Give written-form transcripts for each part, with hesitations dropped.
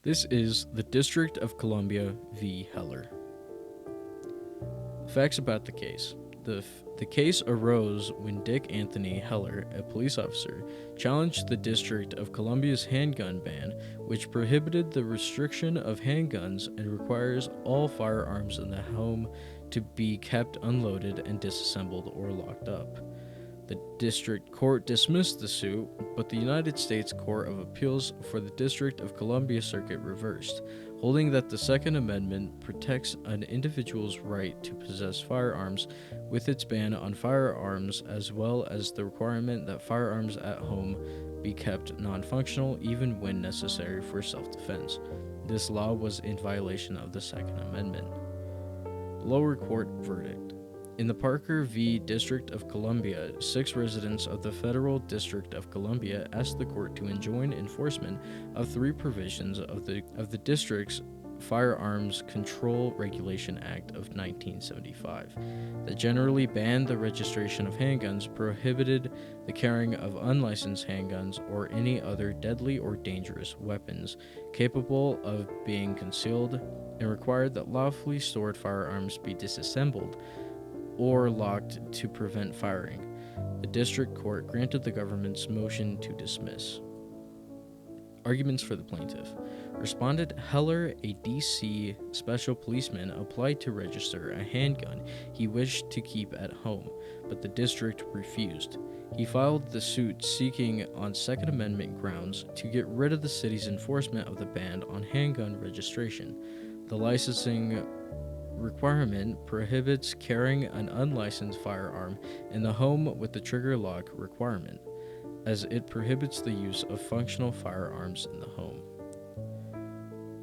This is the District of Columbia v. Heller. Facts about the case. The case arose when Dick Anthony Heller, a police officer, challenged the District of Columbia's handgun ban, which prohibited the restriction of handguns and requires all firearms in the home to be kept unloaded and disassembled or locked up. The district court dismissed the suit, but the United States Court of Appeals for the District of Columbia Circuit reversed, holding that the Second Amendment protects an individual's right to possess firearms with its ban on firearms, as well as the requirement that firearms at home be kept non-functional even when necessary for self-defense. This law was in violation of the Second Amendment. Lower court verdict. In the Parker v. District of Columbia, 6 residents of the Federal District of Columbia asked the court to enjoin enforcement of 3 provisions of the district's Firearms Control Regulation Act of 1975 that generally banned the registration of handguns, prohibited the carrying of unlicensed handguns or any other deadly or dangerous weapons capable of being concealed, and required that lawfully stored firearms be disassembled or locked to prevent firing. The district court granted the government's motion to dismiss. Arguments for the plaintiff. Respondent Heller, a D.C. special policeman, applied to register a handgun he wished to keep at home, but the district refused. He filed the suit seeking, on Second Amendment grounds, to get rid of the city's enforcement of the ban on handgun registration. The licensing requirement prohibits carrying an unlicensed firearm in the home with the trigger lock requirement, as it prohibits the use of functional firearms in the home.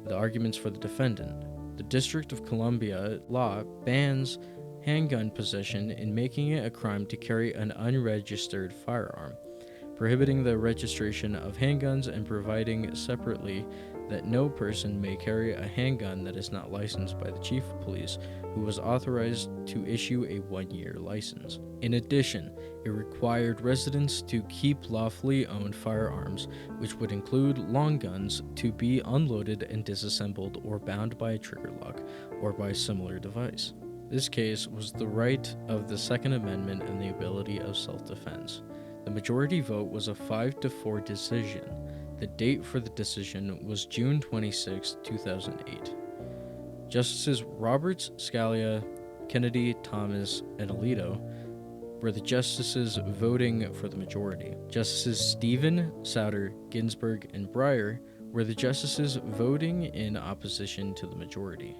The arguments for the defendant. The District of Columbia law bans handgun possession in making it a crime to carry an unregistered firearm, prohibiting the registration of handguns and providing separately that no person may carry a handgun that is not licensed by the chief of police, who was authorized to issue a 1-year license. In addition, it required residents to keep lawfully owned firearms, which would include long guns, to be unloaded and disassembled or bound by a trigger lock or by a similar device. This case was the right of the Second Amendment and the ability of self-defense. The majority vote was a 5-4 decision. The date for the decision was June 26, 2008. Justices Roberts, Scalia, Kennedy, Thomas, and Alito were the justices voting for the majority. Justices Stephen, Souter, Ginsburg, and Breyer were the justices voting in opposition to the majority.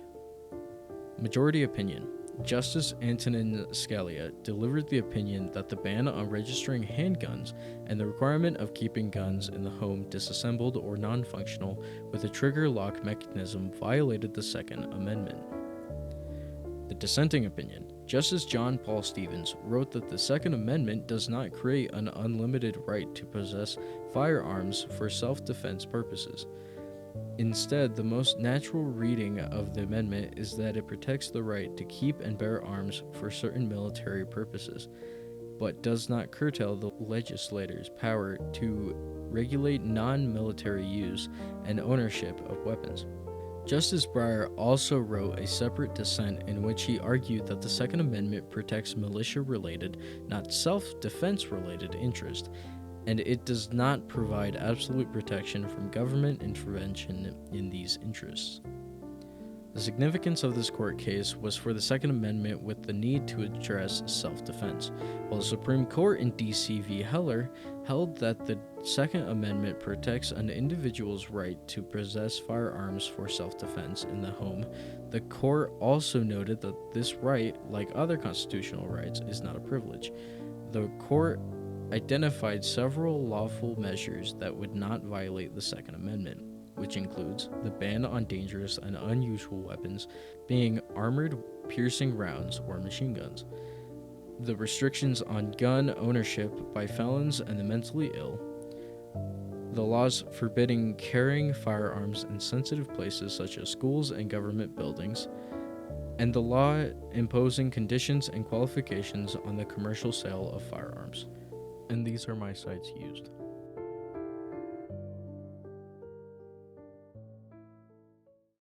Majority opinion. Justice Antonin Scalia delivered the opinion that the ban on registering handguns and the requirement of keeping guns in the home disassembled or non-functional with a trigger lock mechanism violated the Second Amendment. The dissenting opinion. Justice John Paul Stevens wrote that the Second Amendment does not create an unlimited right to possess firearms for self-defense purposes. Instead, the most natural reading of the amendment is that it protects the right to keep and bear arms for certain military purposes, but does not curtail the legislator's power to regulate non-military use and ownership of weapons. Justice Breyer also wrote a separate dissent in which he argued that the Second Amendment protects militia-related, not self-defense-related interests, and it does not provide absolute protection from government intervention in these interests. The significance of this court case was for the Second Amendment with the need to address self-defense, while the Supreme Court in D.C. v. Heller held that the Second Amendment protects an individual's right to possess firearms for self-defense in the home. The court also noted that this right, like other constitutional rights, is not a privilege. The court identified several lawful measures that would not violate the Second Amendment, which includes the ban on dangerous and unusual weapons, being armored piercing rounds or machine guns, the restrictions on gun ownership by felons and the mentally ill, the laws forbidding carrying firearms in sensitive places such as schools and government buildings, and the law imposing conditions and qualifications on the commercial sale of firearms. And these are my sites used.